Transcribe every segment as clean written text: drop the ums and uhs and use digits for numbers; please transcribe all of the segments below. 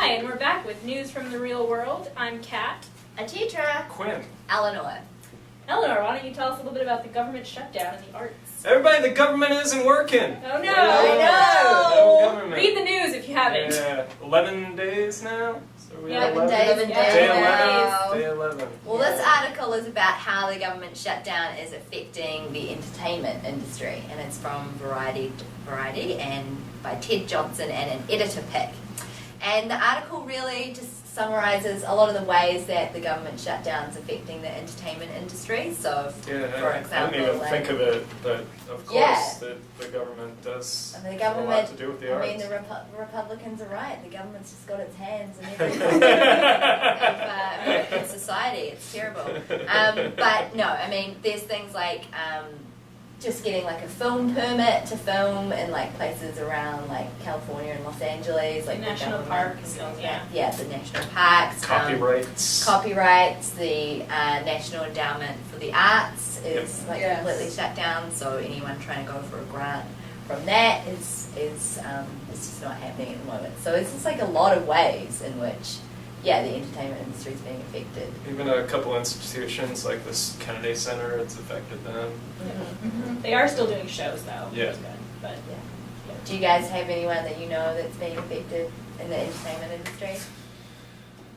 Hi, and we're back with news from the real world. I'm Kat. Atitra. Quinn. Eleanor. Eleanor, why don't you tell us a little bit about the government shutdown in the arts? Everybody, the government isn't working. Oh no! No government. Read the news if you haven't. Yeah, 11 days now. So we Yeah, have 11 days. Day Wow. 11. Day 11. Well, this article is about how the government shutdown is affecting the entertainment industry, and it's from Variety and by Ted Johnson and an editor pick. And the article really just summarizes a lot of the ways that the government shutdown is affecting the entertainment industry. So, Yeah, for I example, didn't even like, think of it, but of course Yeah. the government does I mean, the have a lot government, to do with the I arts. mean, the Republicans are right. The government's just got its hands in every of American society. It's terrible. But no, I mean, there's things like just getting like a film permit to film in like places around like California and Los Angeles, like National the parks, government- yeah. yeah, the national parks, Copyrights. copyrights, the National Endowment for the Arts is like Yes. completely shut down. So anyone trying to go for a grant from that is it's just not happening at the moment. So it's just like a lot of ways in which, yeah, the entertainment industry is being affected. Even a couple institutions like this Kennedy Center, it's affected them. Mhm. They are still doing shows though, which Yeah. is good. But Do you guys have anyone that you know that's being affected in the entertainment industry?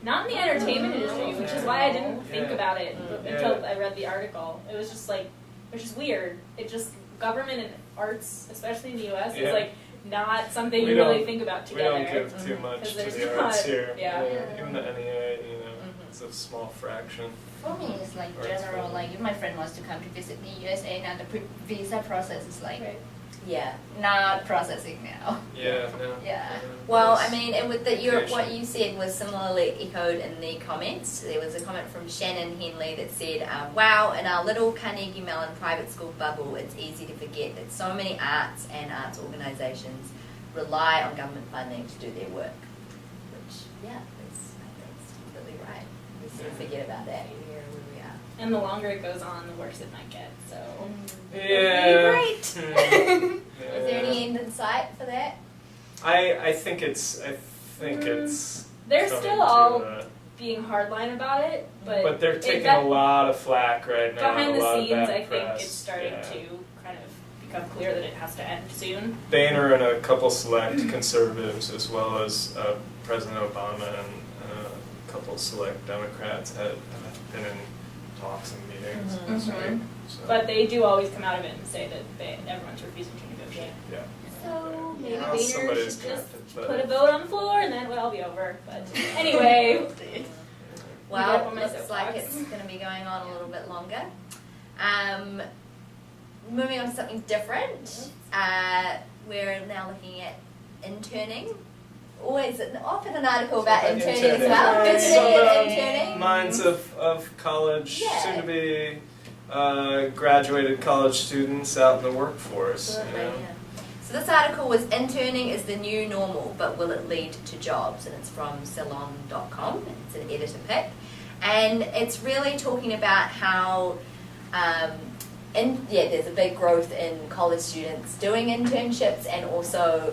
not in the entertainment industry, which is why I didn't think Yeah. about it Mm. until I read the article. It was just like, which is weird. It just, government and arts, especially in the US, Yeah. is like not something We you really don't- think about We together. don't give too much 'Cause to there's the not- arts here. yeah. Even the NEA, you know, Mhm. it's a small fraction. For me, it's like Or it's general, fine. like if my friend wants to come to visit the USA now, the visa process is like Right. Yeah. not processing now. Yeah, no. Yeah. Well, It's- I mean, and with Education. what you said was similarly echoed in the comments. There was a comment from Shannon Henley that said, wow, in our little Carnegie Mellon private school bubble, it's easy to forget that so many arts and arts organisations rely on government funding to do their work. Which, yeah, I think it's completely right. We sort of forget about that here where we are. And the longer it goes on, the worse it might get. So Yeah. Great. Hmm. Is there any end in sight for that? I think it's they're coming still to all the- being hardline about it, but they're it- taking that- a lot of flack right now. behind a the lot of scenes, bad I think press. it's starting Yeah. to kind of become clear that it has to end soon. Boehner and a couple select conservatives, as well as President Obama and a couple select Democrats, have been in talks and meetings. Mhm. this Mhm. week, so, But they do always come out of it and say that everyone's refusing to negotiate. yeah. So maybe Well, Boehner somebody's should gonna just have to put a vote on the floor and then it'll all be over. But anyway, Well, up on my looks like soapbox. it's going to be going on a little bit longer. Moving on to something different, we're now looking at interning. Always, often an article about interning as well. Interning. Visiting Some, and interning. Minds of college, Yeah. soon to be graduated college students out in the workforce. You Absolutely, know? yeah. So this article was interning is the new normal, but will it lead to jobs? And it's from Salon.com. It's an editor pick. And it's really talking about how, there's a big growth in college students doing internships, and also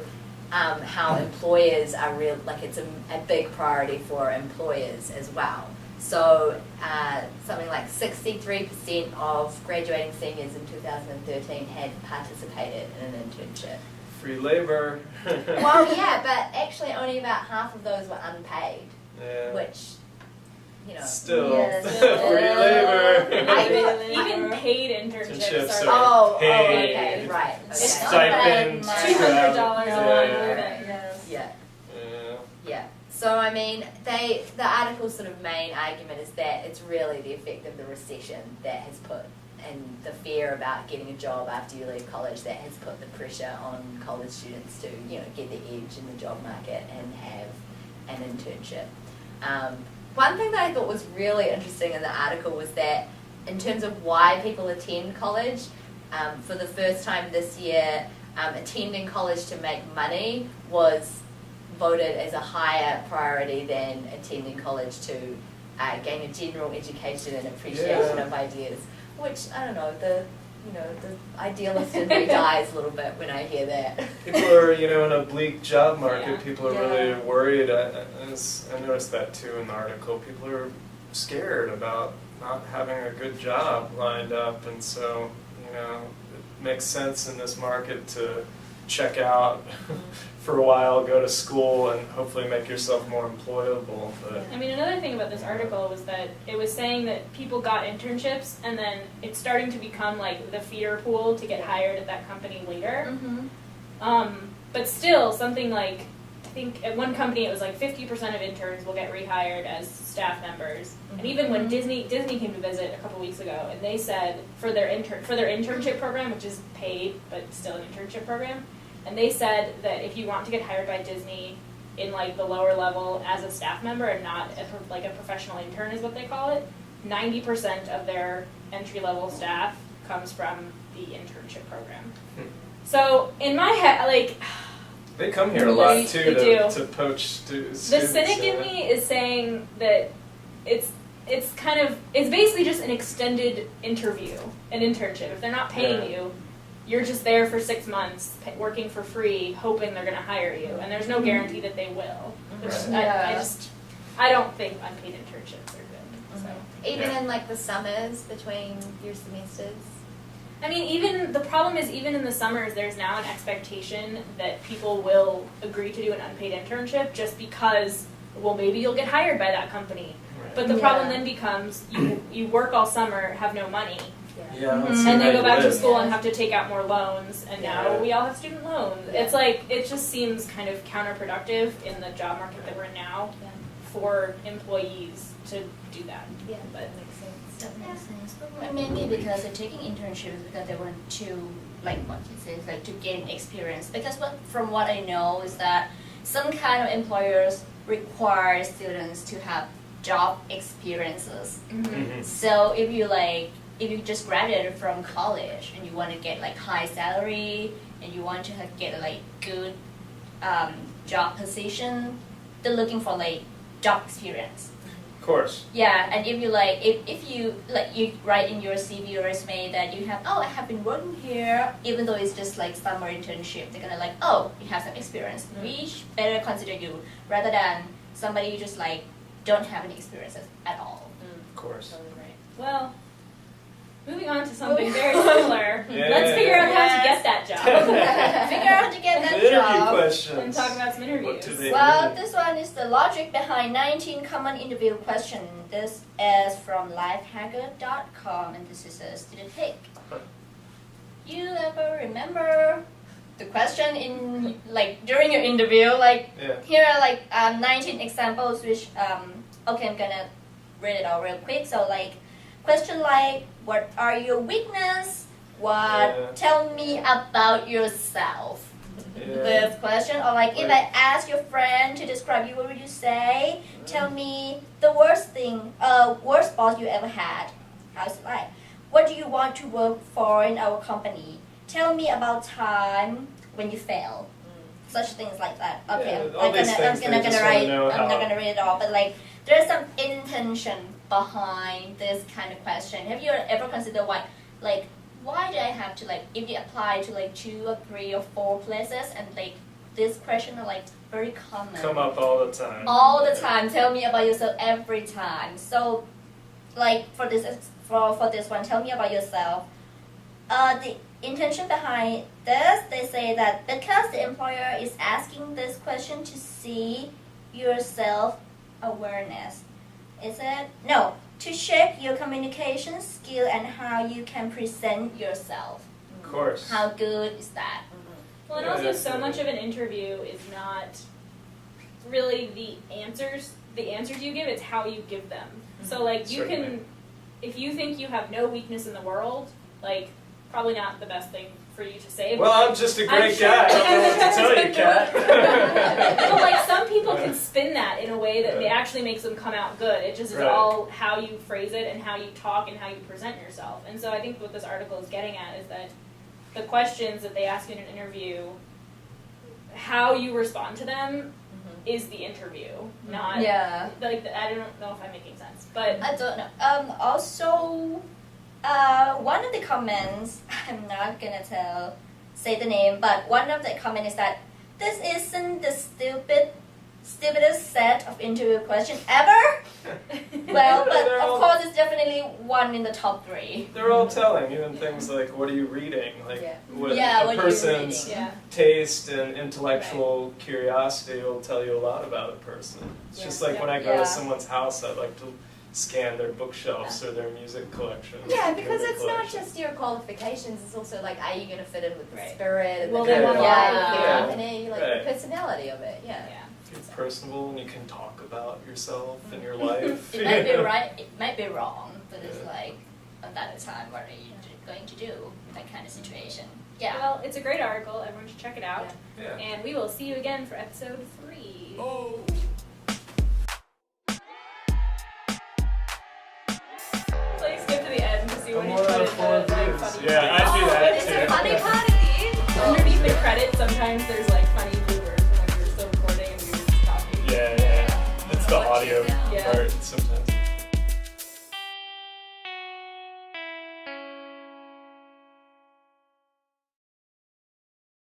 how employers are it's a big priority for employers as well. So something like 63% of graduating seniors in 2013 had participated in an internship. Free labor. Well, yeah, but actually only about half of those were unpaid, Yeah. which, Still, Yes. free labor. even paid internships Internships are are okay, paid. right. It's Okay. Stipend. $200 a month. Yes. Yeah. Yeah. Yeah. So I mean, the article's sort of main argument is that it's really the effect of the recession that has put, and the fear about getting a job after you leave college, that has put the pressure on college students to get the edge in the job market and have an internship. One thing that I thought was really interesting in the article was that in terms of why people attend college, for the first time this year, attending college to make money was voted as a higher priority than attending college to gain a general education and appreciation Yeah. of ideas. Which, I don't know, the the idealist in me dies a little bit when I hear that. People are, in a bleak job market, Yeah. people are really worried. I noticed that too in the article. People are scared about not having a good job lined up, and so, it makes sense in this market to check out for a while, go to school, and hopefully make yourself more employable. But I mean, another thing about this article was that it was saying that people got internships, and then it's starting to become like the feeder pool to get hired at that company later. But still, something like, I think at one company it was like 50% of interns will get rehired as staff members. And even when Disney came to visit a couple weeks ago, and they said for their internship program, which is paid but still an internship program, and they said that if you want to get hired by Disney in like the lower level as a staff member and not like a professional intern is what they call it, 90% of their entry level staff comes from the internship program. So in my head, like, they come here a lot They too do. to poach students. the cynic in me is saying that it's basically just an extended interview, an internship. If they're not paying you, you're just there for 6 months, working for free, hoping they're going to hire you, and there's no guarantee that they will. Which I don't think unpaid internships are good. So. Even in like the summers between your semesters. I mean, the problem is even in the summers, there's now an expectation that people will agree to do an unpaid internship just because, well, maybe you'll get hired by that company. Right. But the problem then becomes you work all summer, have no money, Yeah, and then go back to school and have to take out more loans, and now we all have student loans. Yeah. It's like, it just seems kind of counterproductive in the job market that we're in now for employees to do that. Yeah, But that makes sense. That makes sense. But maybe because they're taking internships because they want to, like what you say, like to gain experience. Because from what I know is that some kind of employers require students to have job experiences. So if you just graduated from college and you want to get like high salary and you want to get like good job position, they're looking for like job experience. Of course. Yeah, and if you if you write in your CV or resume that you have, I have been working here, even though it's just like summer internship, they're gonna like, you have some experience. We better consider you rather than somebody who just like don't have any experiences at all. Of course. Totally right. well, moving on to something very similar. Yeah. Let's figure out how to get that job. Figure out how to get that Interview job. questions. And talk about some What interviews. do they Well, need? this one is the logic behind 19 common interview questions. This is from lifehacker.com, and this is a student pick. You ever remember the question in during your interview? Here are 19 examples, which okay, I'm gonna read it all real quick. So question like, what are your weaknesses? Tell me about yourself. This question, or if I ask your friend to describe you, what would you say? Tell me the worst boss you ever had. How's it like? What do you want to work for in our company? Tell me about time when you fail. Such things like that. Okay, I'm not gonna read it all, but there's some intention behind this kind of question. Have you ever considered why do I have to if you apply to 2 or 3 or 4 places and this question are very common. Come up all the time. All the time. Tell me about yourself every time. So for this one, tell me about yourself. The intention behind this, they say that because the employer is asking this question to see your self-awareness. Is it? No. To check your communication skill and how you can present yourself. Of course. How good is that? Well, and also so much of an interview is not really the answers you give, it's how you give them. So you can, if you think you have no weakness in the world, probably not the best thing for you to say. Well, I'm just a great guy. I don't know what to tell you, Kat. But some people can spin that in a way that it actually makes them come out good. It just is all how you phrase it and how you talk and how you present yourself. And so I think what this article is getting at is that the questions that they ask you in an interview, how you respond to them is the interview, not I don't know if I'm making sense, but I don't know. Also, one of the comments, I'm not gonna say the name, but one of the comments is that this isn't the stupidest set of interview questions ever. Well, but They're of all- course it's definitely one in the top 3. They're all telling, even things like, what are you reading? Like, Yeah. what Yeah, a what are you person's reading? Yeah. taste and intellectual curiosity will tell you a lot about a person. It's just like when I go Yeah. to someone's house, I like to scan their bookshelves or their music collection. Yeah, because music it's not collection. just your qualifications, it's also like, are you going to fit in with the Right. spirit and Will the they vibe wanna of the Yeah. company, like Right. the personality of it, yeah. Yeah. If you're personable and you can talk about yourself and your life. It might be right, it might be wrong, but it's Yeah. like, at that time, what are you going to do in that kind of situation? Yeah. Well, it's a great article. Everyone should check it out. Yeah. And we will see you again for episode 3. Oh. Like skip to the end to see when I'm you more put on in four the views. funny Yeah, I do things. that it's too. a funny part at the end. Underneath the credits, sometimes there's like funny bloopers from when we were still recording and we were just talking. Yeah, yeah. It's the audio